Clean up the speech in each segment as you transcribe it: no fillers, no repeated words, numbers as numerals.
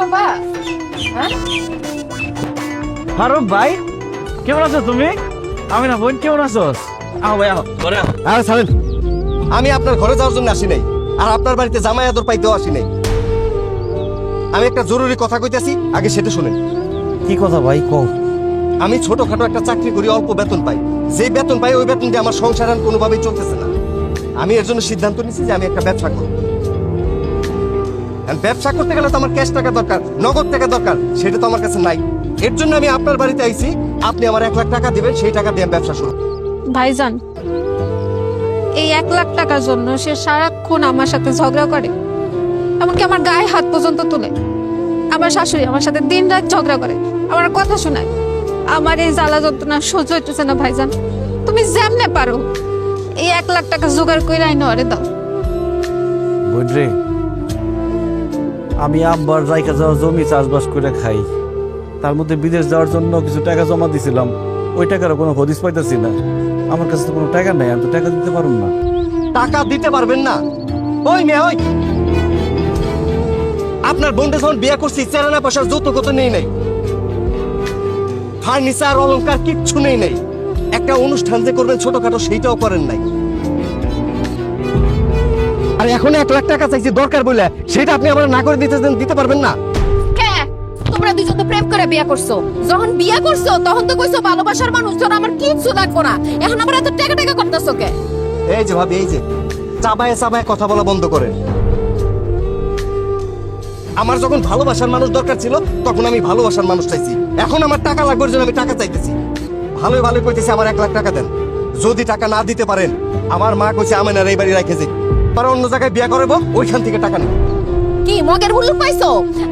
করবা? হ্যাঁ? ফারুক ভাই কেমন আছো তুমি? আমি না বোন কেমন আছো? আহ ভাই আহ ঘরে আহ। আরে ছাড়েন, আমি আপনার ঘরে যাওয়ার জন্য আসি নাই, আর আপনার বাড়িতে জামাই আদর পাইতেও আসি নাই। আমি একটা জরুরি কথা কইতেছি, আগে সেটা শুনেন। কি কথা ভাই কও? আমি ছোটখাটো একটা চাকরি করি, অল্প বেতন পাই। যেই বেতন পাই ওই বেতন দিয়ে আমার সংসার আর কোনোভাবেই চলতেছে না। আমি এর জন্য সিদ্ধান্ত নিয়েছি যে আমি একটা ব্যবসা করব। আর ব্যবসা করতে গেলে তো আমার ক্যাশ টাকা দরকার, নগদ টাকা দরকার, সেটা তো আমার কাছে নাই। এর জন্য আমি আপনার বাড়িতে আইছি, আপনি আমার 1 লাখ টাকা দিবেন, সেই টাকা দিয়ে আমি ব্যবসা শুরু। ভাইজান, এই 1 লাখ টাকার জন্য সে সারাক্ষণ আমার সাথে ঝগড়া করে, এমনকি আমার গায়ে হাত পর্যন্ত তুলে। আমার শাশুড়ি আমার সাথে দিন রাত ঝগড়া করে, আমার কথা শোনায়। আমার এই জ্বালা যন্ত্রণা সহ্য হইতেছে না ভাইজান। তুমি যেমনে পারো এই 1 লাখ টাকা জোগাড় করে আইনো আরে দাও। বোন রে, আমি আব্বার রাইকা যাওয়া জমি চাষবাস করে খাই, তার মধ্যে বিদেশ যাওয়ার জন্য কিছু টাকা জমা দিছিলাম, ওই টাকারও কোনো হদিস পাইতেছি না। আমার কাছে তো কোনো টাকা নাই, আমি তো টাকা দিতে পারুম না। টাকা দিতে পারবেন না? ওই মেয়ে ওই, আপনার বোনটা যখন বিয়ে করছি চেরানা পয়সার যৌতুক কত নেই নাই, ফার্নিচার অলংকার কিচ্ছু নেই নাই। একটা অনুষ্ঠান যে করবেন ছোটখাটো সেইটাও করেন নাই। আর এখন 1 লাখ টাকা চাইছি দরকার বলে, সেটা আপনি আবার না করে দিতে পারবেন না? কে? তোমরা দুজন তো প্রেম করে বিয়ে করছো। যখন বিয়ে করছো তখন তো কইছো ভালোবাসার মানুষ, যখন আমার কিচ্ছু লাগবো না। এখন আবার এত টাকা টাকা করতেছো কে? এই যে ভাবি, এই যে চাবায় চাবায় কথা বলা বন্ধ করেন। আমার যখন ভালোবাসার মানুষ দরকার ছিল তখন আমি ভালোবাসার মানুষ চাইছি, এখন আমার টাকা লাগবে জন্য আমি টাকা চাইতেছি। ভালোই ভালোই কইতেছি আমার 1 লাখ টাকা দেন। যদি টাকা না দিতে পারেন, আমার মা কইছে আমি না এই বাড়ি রাখেছি, আর অন্য জায়গায় বিয়ে করবো, ওইখান থেকে টাকা নেব। কি মগের হুল্লুক পাইছো?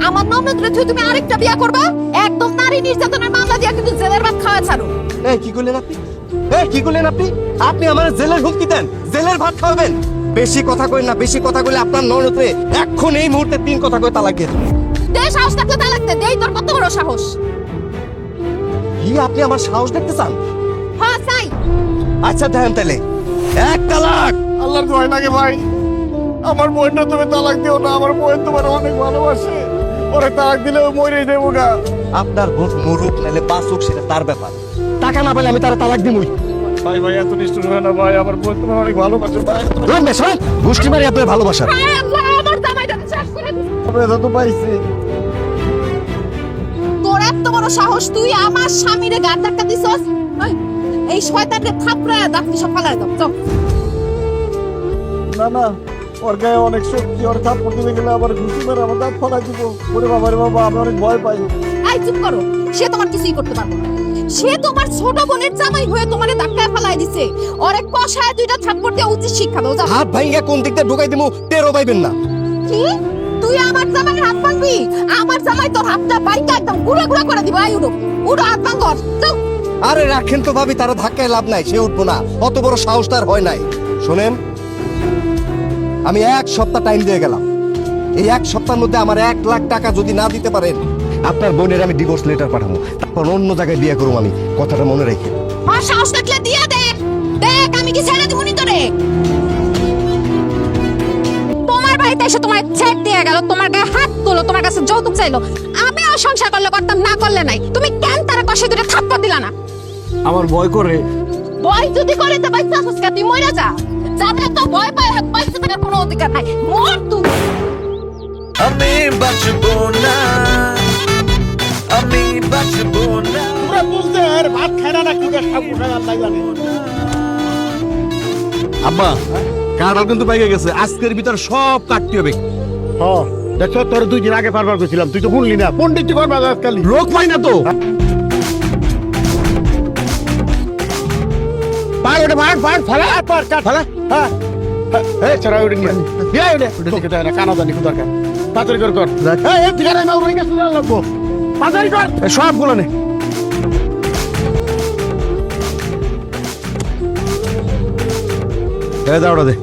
আমার ননদরে তুই তুমি আরেকটা বিয়ে করবা? একদম নারী নির্যাতনের মামলা দিয়া কিন্তু জেলের ভাত খাওয়া ছাড়ো। এই কি করলেন আপনি? এই কি করলেন আপনি? আপনি আমার জেলের হুমকি দেন, জেলের ভাত খাওয়াবেন? বেশি কথা কইন না, বেশি কথা কইলে আপনার ননদরে এখন এই মুহূর্তে 3 কথা কই তালাক দিয়ে দেব। দে সাহস থাকলে তালাক দে। দেই তোর কত বড় সাহস? কি আপনি আমার সাহস দেখতে চান? হ্যাঁ চাই। আচ্ছা দেন তাহলে 1 তালাক। আল্লাহর ভয় লাগে ভাই, আমার বোনটা তুমি তালাক দিও না। আমার বোন তোমার অনেক ভালোবাসে, ওরে তালাক দিলে ও মরে যাবো গা। আপনার ভোট মরুক নাহলে বাঁচুক সেটা তার ব্যাপার, টাকা না পেলে আমি তার তালাক দিবই। ভাই ভাই এত নিষ্ঠুর হয় না ভাই, আমার বোন তোমার অনেক ভালোবাসে ভাই। গোষ্ঠী মারি আপনার ভালোবাসা। হায় আল্লাহ, আমার জামাইটা শেষ করে দিছে। আমি তো পাইছি। তোর এত বড় সাহস, তুই আমার স্বামীরে গাড় ধাক্কা দিছস? ওই, এই শয়তানকে থাপড়ায়া দাঁতনি সব ফালায় দাও। চল। না না, ওর গায়ে অনেক শক্তি, ওর থাপ্পড় দিতে গেলে আবার ঘুষি মেরে আমার দাঁত ফালাই দিব। ওরে বাবা রে বাবা, আমি অনেক ভয় পাই। আই চুপ করো, সে তোমার কিছুই করতে পারবে না। সে তোমার ছোট বোনের জামাই হয়ে তোমারে ধাক্কায় ফালাই দিছে। ওরে কষায় 2টা থাপ্পড় দিয়ে উচিত শিক্ষা দাও। যাও। হাত ভাঙিয়া কোন দিকটা ঢুকাই দিমু টেরও পাইবেন না। কি? তুই আমার জামাইয়ের হাত ভাঙবি? আমার জামাই তোর হাতটা বাড়িতে একদম গুঁড়া গুঁড়া করে দিব। আই উঠো, উঠো, হাত ভাঙ কর। যাও। আরে রাখেন তো ভাবি, তারা ধাক্কায় লাভ নাই, সে উঠবো না। অত বড় সাহস তার হয় নাই। শোনেন, আমি 1 সপ্তাহ টাইম দিয়ে গেলাম। এই 1 সপ্তাহের মধ্যে আমার 1 লাখ টাকা যদি না দিতে পারেন, আপনার বোনের আমি ডিভোর্স লেটার পাঠাবো, তারপর অন্য জায়গায় বিয়ে করবো। আমি কথাটা মনে রেখে। আর সাহস থাকলে দিয়া দেখ। দেখ আমি কি ছেড়ে দিবনি তোরে। তোমার বাড়িতে এসে তোমার ছেড় দিয়ে গেল, তোমার গায়ে হাত তুলো, তোমার কাছে যৌতুক চাইলো। আমি আর সংসার করলে করতাম, না করলে নাই। তুমি কেন তারা কষে 2টা থাপ্পড় দিলা না? আমার ভয় করে। ভয় যদি করে তো বাইসা ফুসকা তুই মইরা যা। যাদের তো ভয় পায় হাত বাইসা থাকার কোনো অধিকার নাই। মর তুই। আমি বাঁচবো না, আমি বাঁচবো না। তোমরা বুঝতে আর ভাত খায় না নাকি সব উঠায় আল্লাহ জানে। আব্বা কারণ কিন্তু পাইকে গেছে, আজকের ভিতর সব কাটতে হবে। হ্যাঁ দেখো, তোর 2 দিন আগে পারবার কইছিলাম, তুই তো শুনলি না। পণ্ডিত করবা আজকাল লোক পাই না তো। পার ওটা মার পার ফালা পার কাট ফালা। হ্যাঁ এই চড়া উড়ে নিয়ে বিয়া উড়ে উড়ে দিকে তো না কানা জানি দরকার। পাতারি কর কর। এই এই ঠিকানা না উড়ে গেছে লাগবো। পাতারি কর সবগুলো নে। দাওড়া দে।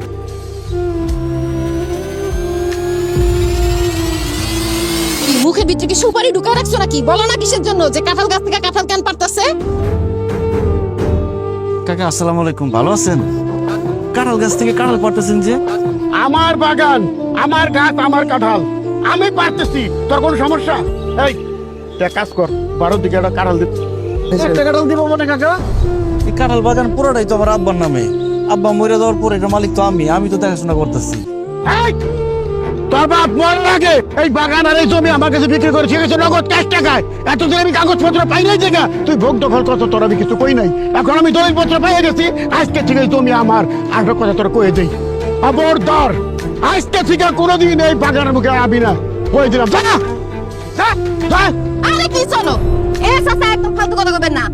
কি মুখে ভিতরে কি সুপারি ঢুকা রাখছো নাকি? বলো না কিসের জন্য? যে কাঁঠাল গাছ থেকে কাঁঠাল কেন পারতাছে? কাকা আসসালামু আলাইকুম, ভালো আছেন? কাঁঠাল গাছ থেকে কাঁঠাল পারতেছেন যে? আমার বাগান, আমার গাছ, আমার কাঁঠাল। আমি পারতেছি, তোর কোনো সমস্যা? এই তুই এক কাজ কর, 12 দিকে একটা কাঁঠাল দিতে। একটা কাঁঠাল দিব মানে কাকা? এই কাঁঠাল বাগান পুরোটাই তো আমার আব্বার নামে। আব্বা মরে যাওয়ার পরে এটার মালিক তো আমি তো দেখাশোনা করতেছি। এই, তোর বাপ মরার আগে এই বাগান আর এই জমি আমার কাছে বিক্রি করে ঠিক আছে নগদ ক্যাশ টাকায়। এতদিন আমি কাগজপত্র পাই নাই জায়গা, তুই ভোগ দখল করতো, তোর আমি কিছু কই নাই। এখন আমি দলিলপত্র পেয়ে গেছি, আজকে থেকে এই জমি আমার। আর একটা কথা তোর কয়ে দেই, খবরদার আজকে থেকে কোনোদিন এই বাগানের মুখে আবি না, কয়ে দিলাম। যা যা যা। আরে কি চলো, এ চাচা একদম ফালতু কথা বলবেন না।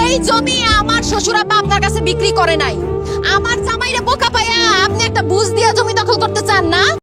এই জমি আমার শ্বশুর আব্বা আপনার কাছে বিক্রি করে নাই। আমার জামাইরে বোকা পাইয়া আপনি একটা বুঝ দিয়া জমি দখল করতে চান না?